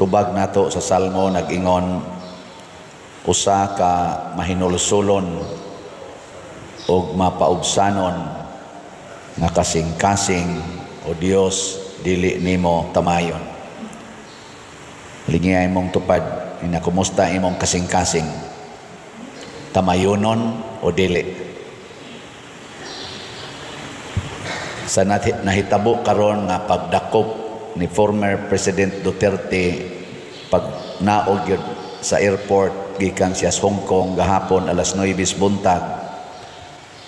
tubag nato sa Salmo nag-ingon, usa ka mahinulsulon o mapaubsanon nga kasing-kasing o Dios dili nimo tamayon. Lingay mong tupad, kumusta imong kasing-kasing? Tamayonon o dili? Sa nahitabo karon nga pagdakop ni former President Duterte pag naog yun sa airport gikan siya sa Hong Kong gahapon alas 9 buntag,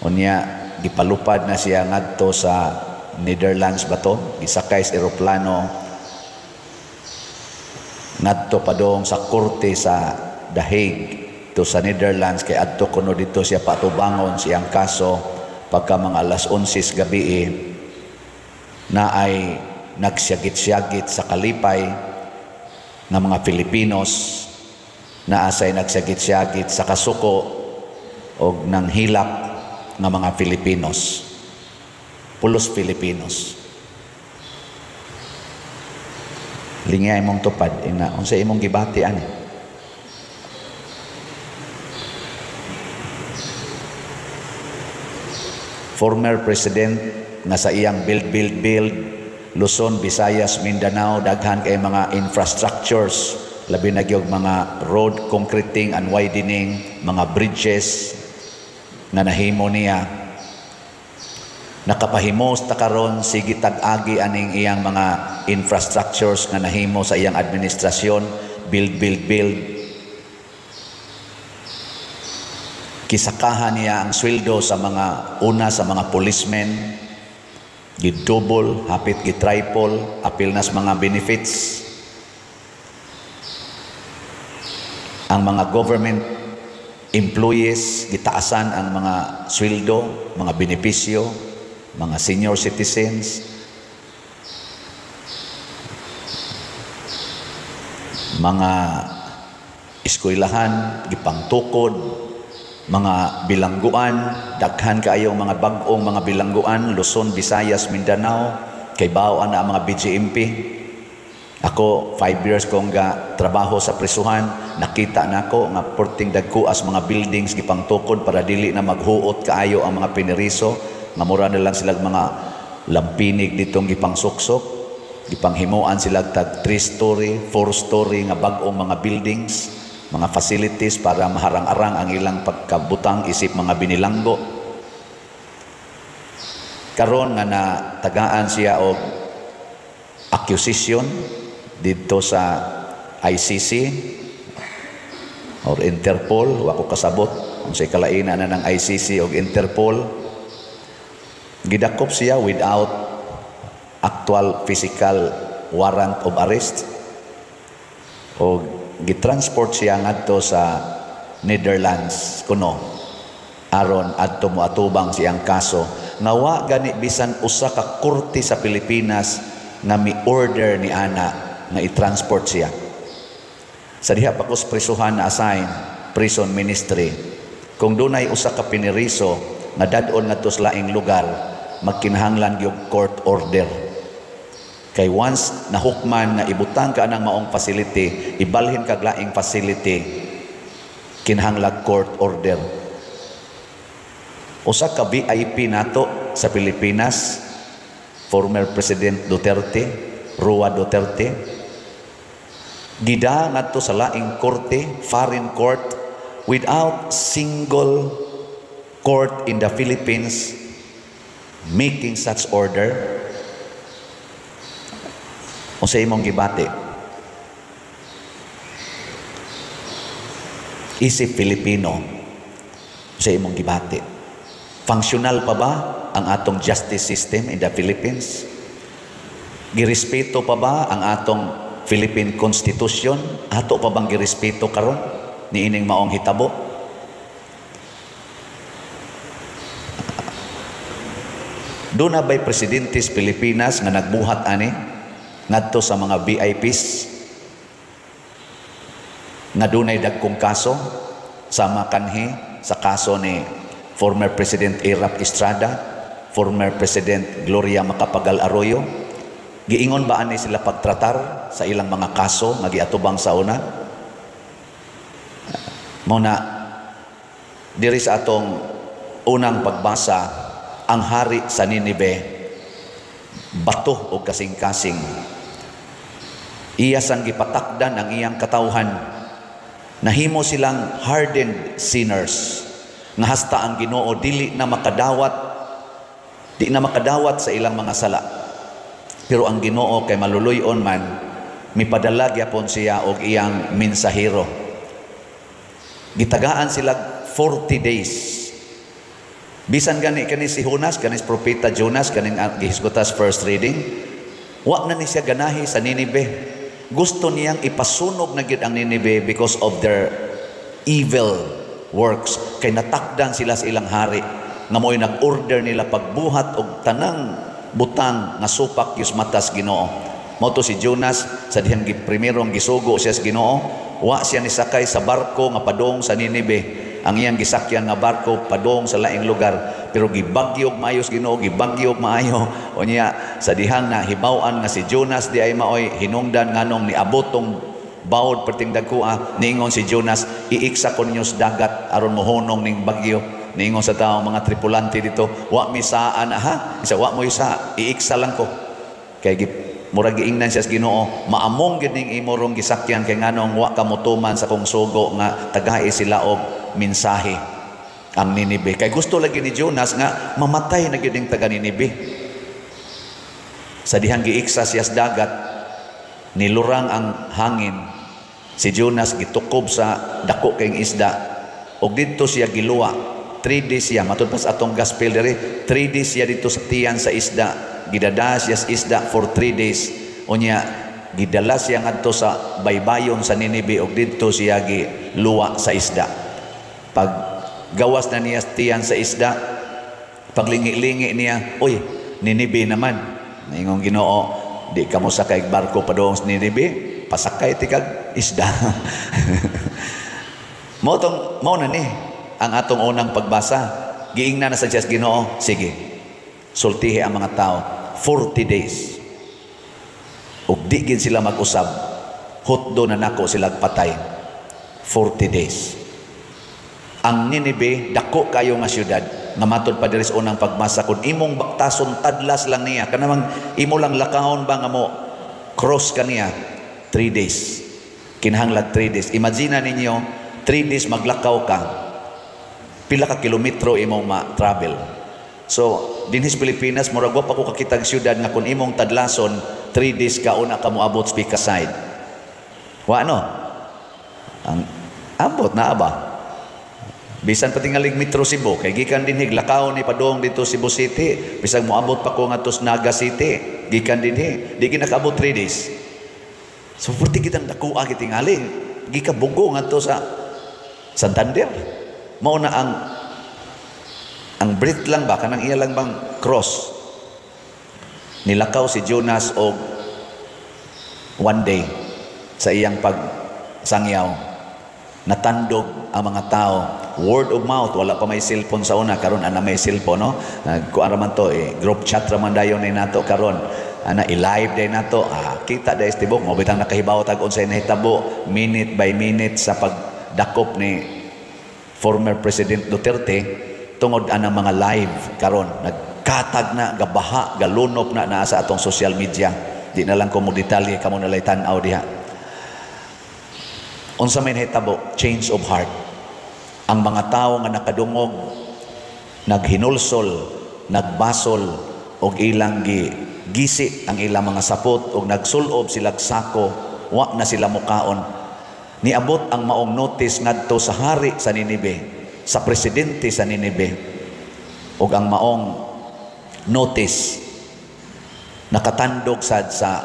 unya gipalupad na siya ngadto sa Netherlands ba to, gisakay sa eroplano ngadto padong sa korte sa The Hague to sa Netherlands, kay adto kuno dito siya patubangon siyang kaso pagka mga alas 11 gabi na ay nagsyagit-syagit sa kalipay ng mga Filipinos, na asay nagsyagit-syagit sa kasuko o nang hilap ng mga Filipinos, pulos Filipinos. Lingay mong tupad, unsa imong gibati ani? Former President nga sa iyang build, Luzon, Visayas, Mindanao, daghan kay mga infrastructures, labi na gyud mga road concreting and widening, mga bridges nga nahimo niya. Nakapahimos ta karon sige tag-agi aning iyang mga infrastructures nga nahimo sa iyang administrasyon, build. Kisakahan niya ang sweldo sa mga policemen, gidouble, hapit gitriple, apil nas mga benefits. Ang mga government employees, gitaasan ang mga sweldo, mga benepisyo, mga senior citizens, mga eskwelahan, gipangtukod, mga bilangguan, daghan kaayo mga bag-ong mga bilangguan, Luzon, Visayas, Mindanao, kay baoan na ang mga BGMP. Ako 5 years kong trabaho sa prisuhan, nakita nako nga porting dagkuas mga buildings gipangtukod para dili na maghuot kaayo ang mga piniriso, nga mura na lang sila mga lampinig ditong gipangsuksok, gipanghimuan sila tag 3-story, 4-story nga bag-ong mga buildings, mga facilities para maharang-arang ang ilang pagkabutang isip mga binilanggo. Karon nga natagaan siya og accusation dito sa ICC or Interpol, wa ko kasabot unsay kalainan na ng ICC o Interpol. Gidakop siya without actual physical warrant of arrest o gitransport siya ngadto sa Netherlands kuno aron adto moatubang siyang kaso nga wa gani bisan usa ka korte sa Pilipinas nga mi-order ni ana nga i-transport siya. Sa diha pa ko sa prisuhan na assign prison ministry, kung dunay usa ka piniriso nga dadon ngadto sa laing lugar, magkinahanglan gyud court order. Kay once nahukman nga ibutang ka ng maong facility, ibalhin kag laing facility, kinahanglan court order. Usa ka VIP nato sa Pilipinas, former President Duterte, Roa Duterte, gida ngadto sa laing korte, foreign court, without single court in the Philippines making such order. O sa imong gibati, isip Filipino, sa imong gibati, functional pa ba ang atong justice system in the Philippines? Girespeto pa ba ang atong Philippine Constitution? Ato pa bang girespeto karon ni ining maong hitabo? Doon na ba'y presidentes Pilipinas nga nagbuhat ani ngadto sa mga VIPs nga dunay dagkong kaso sama kanhi sa kaso ni former President Irap Estrada, former President Gloria Macapagal Arroyo, Giingon ba ani sila pagtratar sa ilang mga kaso nga giatubang sa una? Mao na diri sa atong unang pagbasa, ang hari sa Ninive bato o kasing-kasing. Iya sang gipatakdan ang iyang katawhan. Nahimo silang hardened sinners nga hasta ang Ginoo di na makadawat sa ilang mga sala. Pero ang Ginoo kay maluluyon man, mipadala gyapon siya og iyang mensahero. Gitagaan sila 40 days. Bisan gani si Jonas, kanis propeta Jonas, kaning gihisgotas first reading, wa na ni siya ganahi sa Ninive. Gusto niyang ipasunog na gyud ang Ninive because of their evil works. Kay natakdan sila sa ilang hari nga mo'y nag-order nila pagbuhat og tanang butang nga supak yus matas Ginoo. Mao to si Jonas, sa dihang primerong gisugo siya sa Ginoo, wa siya nisakay sa barko nga padong sa Ninive. Ang iyang gisakyan nga barko padong sa laing lugar, pero gibagyog maayos Ginoo, gibagyog maayo. O niya sa dihang na hibaw-an nga si Jonas di ay maoy hinungdan nganong niabot tong bawod perting dagkua, niingon si Jonas, iiksa ko ninyo sa dagat aron mohunong ning bagyo. Niingon sa taong mga tripulante dito, wa misaan ha, isa wa mo isa, iiksa lang ko. Kay murag giingnan siya sa Ginoo, maamong gid ning imorong gisakyan kay nganong wa kamutuman sa kong sugo nga tagay sila og mensahe ang Ninive. Kay gusto lagi ni Jonas nga mamatay na gyud ning taga Ninive. Sa dihang giiksa siya sa dagat, nilurang ang hangin. Si Jonas gitukob sa dako kayong isda og didto siya giluwa. 3 days siya, matud pa sa atong gospel diri, 3 days siya dito sa tiyan sa isda. Gidada siya sa isda for 3 days. Unya gidala siya ngadto sa baybayon sa Ninive og didto siya giluwa sa isda. Pag gawas na niya tiyan sa isda, paglingi-lingi niya, uy, Ninive naman. Naingon Ginoo, di ka mo sakay barko padong sa Ninive, pasakay ti kag isda. Mao na ni ang atong unang pagbasa. Giingnan na sa Diyos Ginoo, sige, sultihi ang mga tao 40 days. Ug di gid sila mag-usab, hutdo na nako sila patay 40 days. Ang Ninive dako kayo nga syudad, nga matud pa diri sa unang pagbasa, kun imong baktason tadlas lang niya, kanamang imo lang lakahon ba nga mo cross kaniya 3 days. Kinahanglan 3 days. Imagine ninyo 3 days maglakaw ka, pila ka kilometro imong ma-travel. So dinhis Pilipinas, murag wa pa ko kakitag syudad nga kun imong tadlason 3 days ka una ka moabot sa Pikaside. Wa ano? Ang abot na ba? Bisan pati nga Metro Cebu, kay gikan dinhi lakaw ni padong dito Cebu City, bisag moabot pa ko ngadto sa Naga City, gikan dinhi, di kinakaabot 3 days. So purti kitang dakuha kitingali, gikabugo ngadto sa Santander. Mao na ang bridge lang ba kanang iya lang bang cross. Nilakaw si Jonas og 1 day sa iyang pagsangyaw. Natandog ang mga tao, word of mouth. Wala pa may cellphone sa una, karon ana may cellphone, no? Kuan raman to, group chat raman dayon ni nato karon. Ana i-live day nato, kita day istibok mo bitang nakahibaw tag unsay nahitabo minute by minute sa pagdakop ni former President Duterte tungod anang mga live karon. Nagkatag na, gabaha, galunop na sa atong social media. Di na lang ko mo detalye kamo nalay tan-aw diha. Unsa may nahitabo? Change of heart. Ang mga tao nga nakadungog, naghinulsol, nagbasol, og ilang gisi ang ilang mga sapot, og nagsulob sila sako, wa na sila mukaon. Niabot ang maong notice ngadto sa hari sa Ninive, sa presidente sa Ninive, og ang maong notice nakatandog sad sa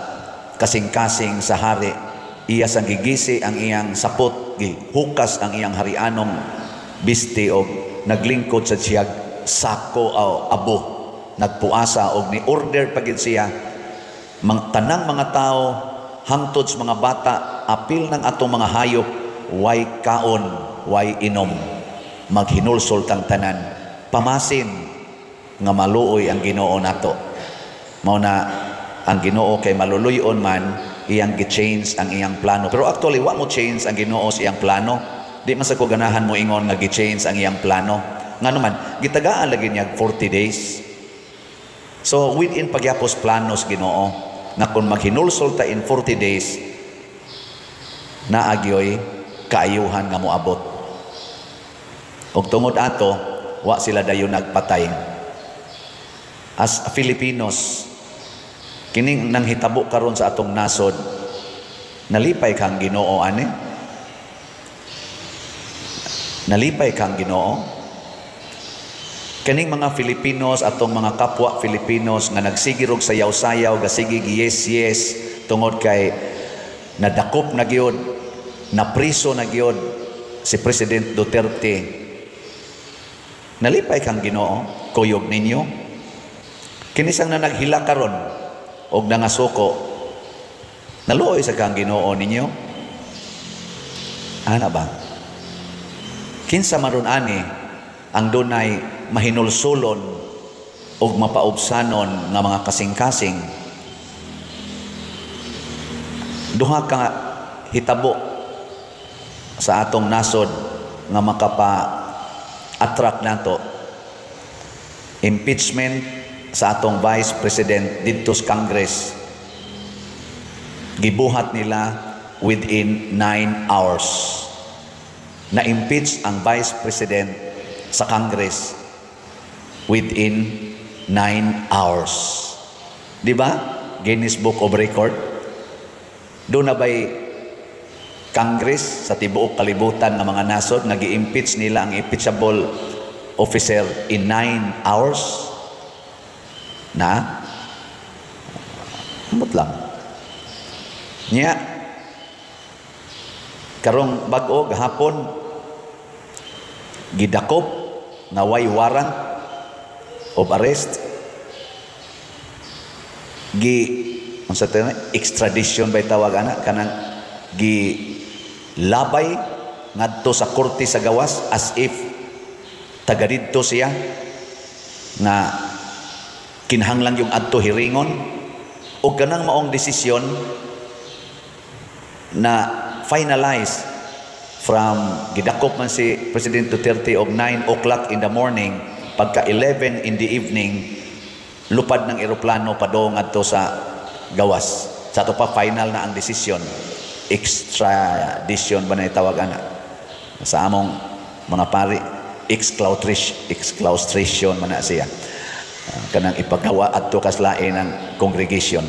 kasing-kasing sa hari. Iya sang gigisi ang iyang sapot, gihukas ang iyang harianong biste og naglingkod sa siyag sako o abo, nagpuasa og ni order pagid siya tanang mga tao hangtod sa mga bata, apil ng atong mga hayop, way kaon, way inom, maghinulsol tang tanan, pamasin nga maluoy ang Ginoo nato. Mao na ang Ginoo kay maluluyon man iyang gi-change ang iyang plano. Pero actually wa mo change ang Ginoo sa iyang plano. Di man sa ko ganahan mo ingon nga gi-change ang iyang plano. Ngano man gitagaan lagi niya 40 days. So within pagyapos planos Ginoo na kung maghinulsol ta in 40 days naagyoy kaayuhan nga moabot. Og tungod ato wa sila dayon nagpatay. As Filipinos, kining nang hitabo karon sa atong nasod, nalipay kang Ginoo ani? Nalipay kang Ginoo? Kaning mga Filipinos, atong mga kapwa Filipinos nga nagsigirog sayaw-sayaw, gasigig yes tungod kay nadakop na gyud, napriso na gyud si President Duterte. Nalipay kang Ginoo, kuyog ninyo. Kinisang na naghila karon og nangasuko, naluoy sa kang Ginoo ninyo. Ana ba? Kinsa maron ani ang dunay mahinulsulon og mapaubsanon nga mga kasing-kasing. Duha ka hitabo sa atong nasod nga makapa-attract nato. Impeachment sa atong Vice President dito sa Congress. Gibuhat nila within 9 hours. Na-impeach ang Vice President sa Congress within 9 hours. Di ba? Guinness Book of Record. Doon na ba'y Congress sa tibuok kalibutan ng mga nasod, nag-i-impeach nila ang impeachable officer in 9 hours? Na amot lang niya karong bag-o gahapon gidakop na way warrant of arrest unsa tayo extradition bay tawag ana kanang labay ngadto sa korte sa gawas as if taga didto siya na kinahanglan yung adto hiringon o ganang maong desisyon na finalize from gidakop man si President Duterte og 9 o'clock in the morning pagka 11 in the evening lupad ng eroplano padong adto sa gawas sa ato pa final na ang desisyon extradition ba na itawag ana sa among mga pari exclaustration man na siya kanang ipagawa adto kaslain ng congregation.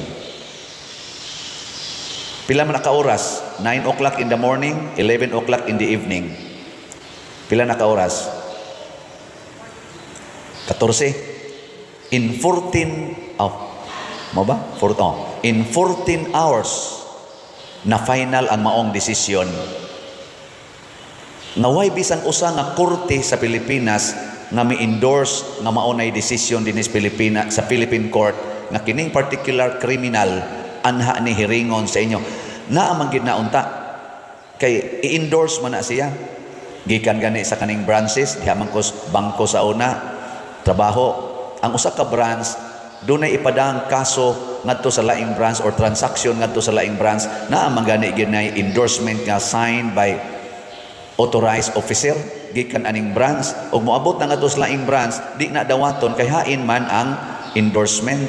Pila man ka oras? 9 o'clock in the morning, 11 o'clock in the evening. Pila na ka oras? 14. In 14 in 14 hours na final ang maong desisyon. Naway bisan usa nga korte sa Pilipinas nga mi-endorse nga maunay desisyon dinis Pilipinas sa Philippine Court nga kining particular criminal anha ni hiringon sa inyo naa man gid naunta kay i-endorse man na siya gikan gani sa kaning branches diha man ko bangko sa una trabaho ang usa ka branch dunay ipadang kaso ngadto sa laing branch or transaction ngadto sa laing branch naa man gani gid na endorsement nga signed by authorized officer gikan aning branch ug moabot na ngadto sa laing branch di na dawaton kay hain man ang endorsement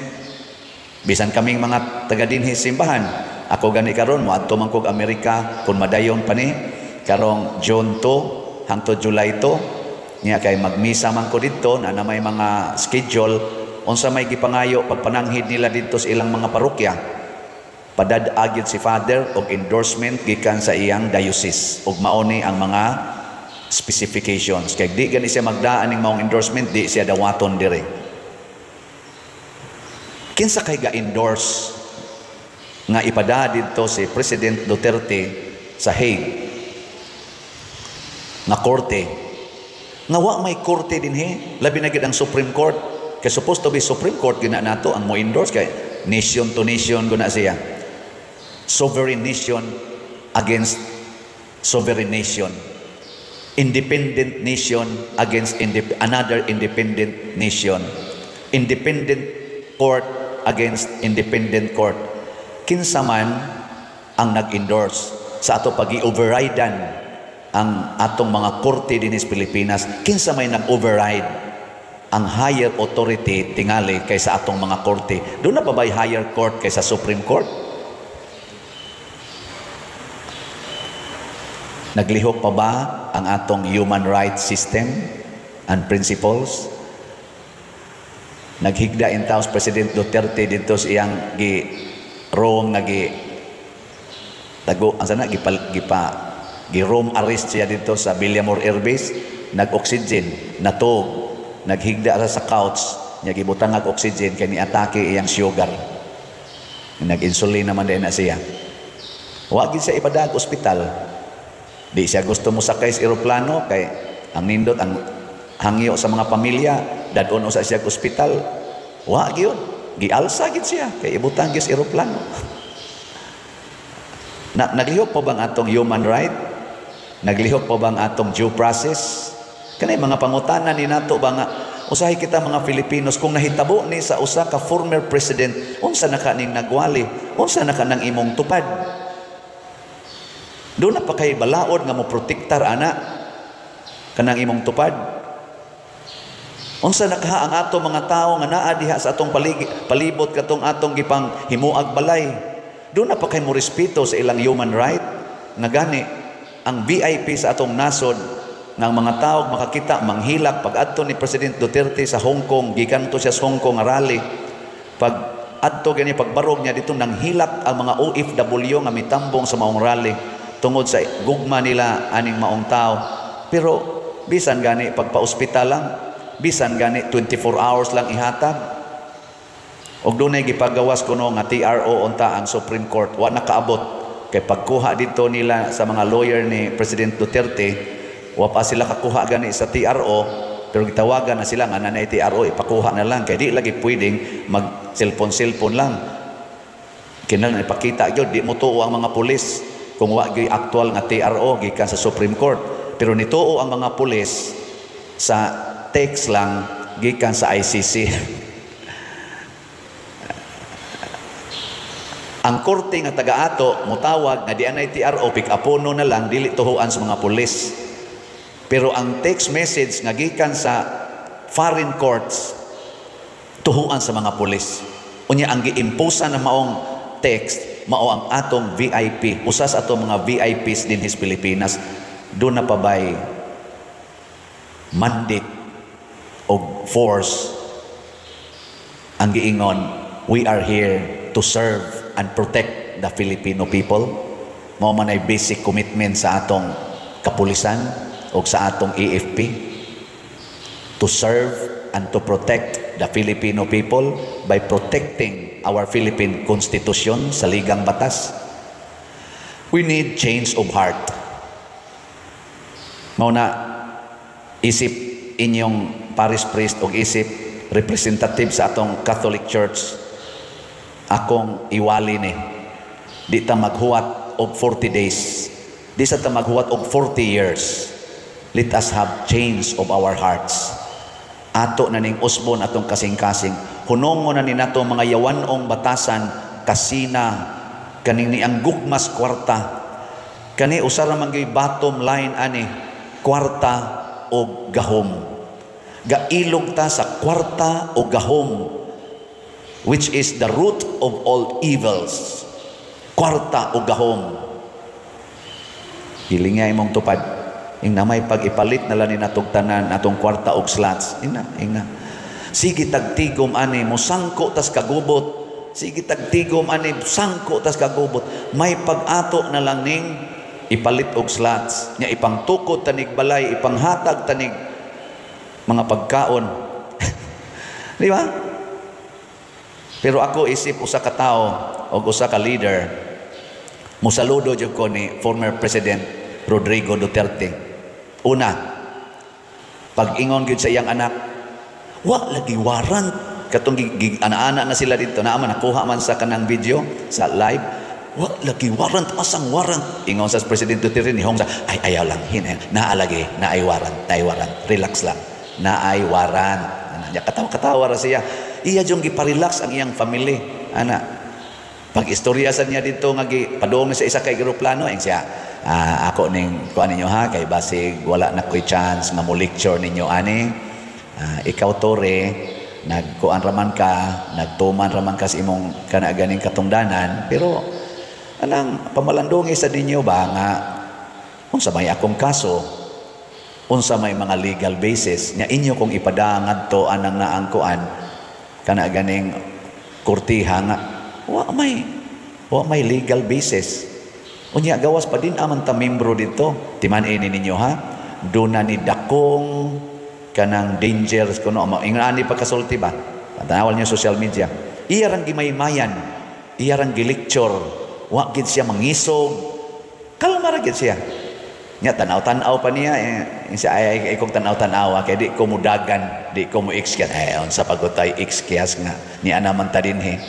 bisan kaming mga taga dinhi simbahan ako gani karon moadto man kog Amerika kun madayon pa ni karong June 2 hangtod July 2 niya kay magmisa man ko didto na may mga schedule unsa may gipangayo pagpananghid nila didto sa ilang mga parokya padad-agid si Father og endorsement gikan sa iyang diocese ug mauni ang mga specifications kay di gani siya magdaan ning maong endorsement di siya dawaton dire kinsa kay ga-endorse nga ipada dito si President Duterte sa Hague nga korte nga wa may korte dinhi labi na gid ang Supreme Court kay supposed to be Supreme Court gina nato ang mo endorse kay nation to nation guna siya sovereign nation against sovereign nation independent nation against another independent nation independent court against independent court. Kinsa man ang nag-endorse sa ato pag-i-overridean ang atong mga korte dinis Pilipinas? Kinsa may nag-override ang higher authority tingali kaysa atong mga korte? Doon na ba ba'y higher court kaysa Supreme Court? Naglihok pa ba ang atong human rights system and principles? Naghigda in taos President Duterte dito sa iyang Rome Rome arrest siya dito sa Villamor Air Base, nag-oxygen, natog, naghigda sa couch, niya gibutang oxygen kay ni-atake iyang sugar. Nag-insulin naman din na siya. Wa gid siya ipadag ospital. Di siya gusto mo sakay sa eroplano kay ang nindot ang hangyo sa mga pamilya, dadon usa siya sa ospital. Wa gyud, gialsa gid siya kay ibutang gyud sa eroplano. Naglihok pa bang atong human right? Naglihok pa bang atong due process? Kanay mga pangutanan ni nato ba nga usahay kita mga Filipinos kung nahitabo ni sa usa ka former president, unsa na kaning nagwali, unsa na kanang imong tupad? Doon na pa kay balaod nga mo protektar ana kanang imong tupad. Unsa nakaha ang ato mga tao nga naa diha sa atong palibot katong atong gipang himuag balay. Doon na pa kay mo respeto sa ilang human right nga gani ang VIP sa atong nasod ng mga tao makakita manghilak pag adto ni President Duterte sa Hong Kong, gikan to siya sa Hong Kong rally. Pag adto gani pagbarog niya dito nang hilak ang mga OFW nga mitambong sa maong rally tungod sa gugma nila aning maong tao. Pero bisan gani pagpa-ospital lang, bisan gani 24 hours lang ihatag. Og dunay gipagawas kuno nga TRO unta ang Supreme Court, wa nakaabot kay pagkuha dito nila sa mga lawyer ni President Duterte, wa pa sila kakuha gani sa TRO, pero gitawagan na sila nga nanay TRO ipakuha na lang kay di lagi pwedeng mag cellphone lang. Kinahanglan ipakita gyud di mo tuo ang mga pulis kung wa gyud actual nga TRO gikan sa Supreme Court, pero nituo ang mga pulis sa text lang gikan sa ICC. Ang korte nga taga-ato mutawag nga di anay TRO, pick-upono na lang dili tuhuan sa mga pulis. Pero ang text message nga gikan sa foreign courts tuhuan sa mga pulis. Unya ang giimposa na maong text mao ang atong VIP, usas atong mga VIPs din his Pilipinas. Doon na pabay mandate o force ang giingon, we are here to serve and protect the Filipino people. Mao man ay basic commitment sa atong kapulisan o sa atong AFP, to serve and to protect the Filipino people by protecting our Philippine Constitution sa ligang batas. We need change of heart. Mao na isip inyong parish priest o isip representative sa atong Catholic Church, akong iwali ni di ta maghuwat og 40 days, di sa ta maghuwat og 40 years. Let us have change of our hearts. Ato na ning usbon atong kasing-kasing, hunongon na ni nato mga yawanong batasan kasina kaning ni ang gugmas kwarta, kani usara man gyud bottom line ani kwarta o gahom. Gailog ta sa kwarta o gahom, which is the root of all evils. Kwarta o gahom. Hilingay mong tupad. Ing namay pag-ipalit na lang ni natugtanan atong kwarta og slots. Ina. Sige tagtigom ani mo sangko tas kagubot. Sige tagtigom ani sangko tas kagubot. May pag-ato na lang ning ipalit og slots. Nya ipangtukod tanig balay, ipanghatag tanig mga pagkaon. Di ba? Pero ako isip usa ka tawo o usa ka leader, musaludo jud ko ni former President Rodrigo Duterte. Una, pag-ingon gyud sa iyang anak, wa lagi warrant katong ana-ana na sila dito, naa man nakuha man sa kanang video sa live, wa lagi warrant, asang warrant. Ingon sa President Duterte ni Hong sa ay ayaw lang naalagi, naay warrant, relax lang. Naay warrant. Katawa-katawa ra siya. iya jong giparelax ang iyang family. Ana, pag istorya sa niya dito nga padung sa isa kay eroplano ang siya, ako ning kuan ninyo ha kay basig wala na koy chance nga mo lecture ninyo ani. Ikaw tore nagkuan raman ka, nagtuman raman ka sa imong kana ganing katungdanan, pero anang pamalandungi sa dinyo ba nga unsa may akong kaso, unsa may mga legal basis nya inyo kung ipadangad to anang naang kuan kana ganing kurtiha nga wa may legal basis. Unya gawas pa din aman ta membro dito. Timan ini ninyo ha. Duna ni dakong kanang dangers kuno ingani pagkasulti ba. Tanawal niyo social media. Iya rang gimaymayan, iya rang gilecture. Wa gid siya mangisog. Kalma ra gid siya. Nya tanaw-tanaw pa niya siya ay kung tanaw-tanaw kay di ko mudagan, di ko mo excuse unsa pagutay excuse nga ni ana man ta dinhi.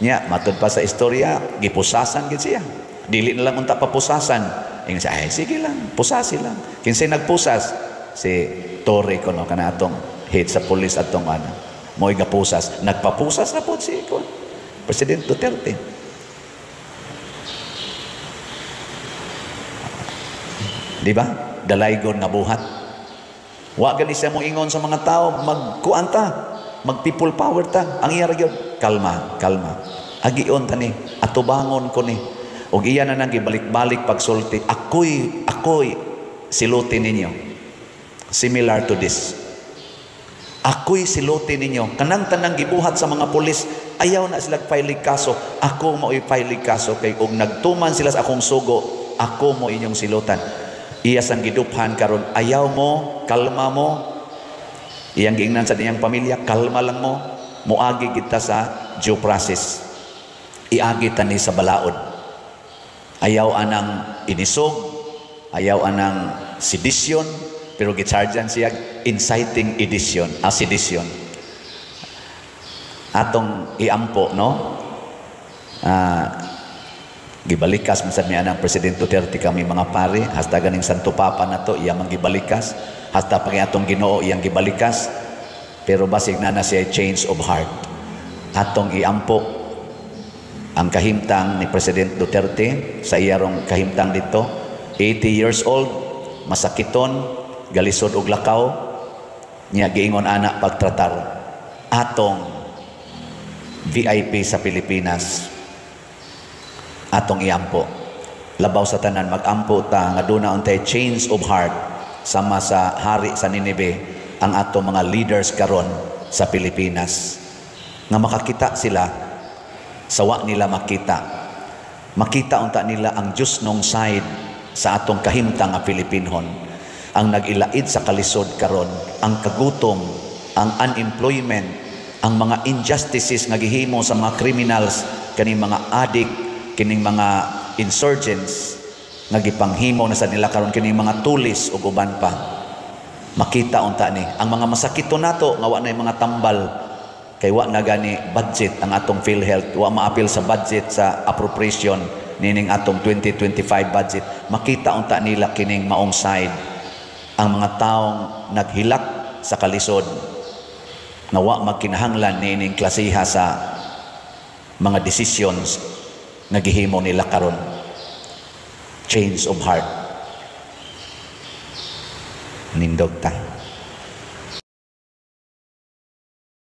Nya matud pa sa istorya gipusasan gid siya. Dili na lang unta papusasan. Ingon siya, sige lang, pusasi lang. Kinsay nagpusas? Si Torre kuno kana atong head sa police atong ana. Mo'y gapusas. Nagpapusas na po si President Duterte. Di ba? Dalaygon nga buhat. Wa gani siya mo ingon sa mga tao, magkuan ta, mag people power ta. Ang iya ra gyud, kalma, kalma. Agion ta ni, atubangon ko ni. Og iya na nang gibalik-balik pagsulti, ako'y siluti ninyo. Similar to this. Ako'y siluti ninyo. Kanang tanang gibuhat sa mga pulis, ayaw na sila file kaso. Ako mo i-file kaso kay og nagtuman sila sa akong sugo, ako mo inyong silutan. Iya sang giduphan karon, ayaw mo, kalma mo. Iyang giingnan sa diyang pamilya, kalma lang mo. Muagi kita sa due process. Iagi tani sa balaod. Ayaw anang inisog, ayaw anang sedition, pero gichargean siya inciting sedition. Atong iampo, no? Gibalikas masad niya ng President Duterte kami mga pare, hasta ganing Santo Papa na to, iya mang gibalikas, hasta pag atong Ginoo iyang gibalikas, pero basig na siya change of heart. Atong iampo ang kahimtang ni President Duterte sa iyarong kahimtang dito, 80 years old, masakiton, galisod og lakaw, niya giingon ana pagtratar atong VIP sa Pilipinas. Atong iampo. Labaw sa tanan magampo ta nga duna untay change of heart sama sa hari sa Ninive ang atong mga leaders karon sa Pilipinas. Nga makakita sila sawa nila makita unta nila ang Diyos nung side sa atong kahimtang nga Pilipinhon, ang nag-ilaid sa kalisod karon, ang kagutom, ang unemployment, ang mga injustices nga gihimo sa mga criminals, kaning mga addict, kining mga insurgents nga gipanghimo na sa nila karon, kining mga tulis ug uban pa. Makita unta ni ang mga masakito nato nga wa na mga tambal. Kay wa na gani budget ang atong PhilHealth, wa maapil sa budget sa appropriation nining atong 2025 budget. Makita unta nila kining maong side ang mga taong naghilak sa kalisod na wa magkinahanglan nining klasiha sa mga decisions nga gihimo nila karon. Change of heart. Nindog ta.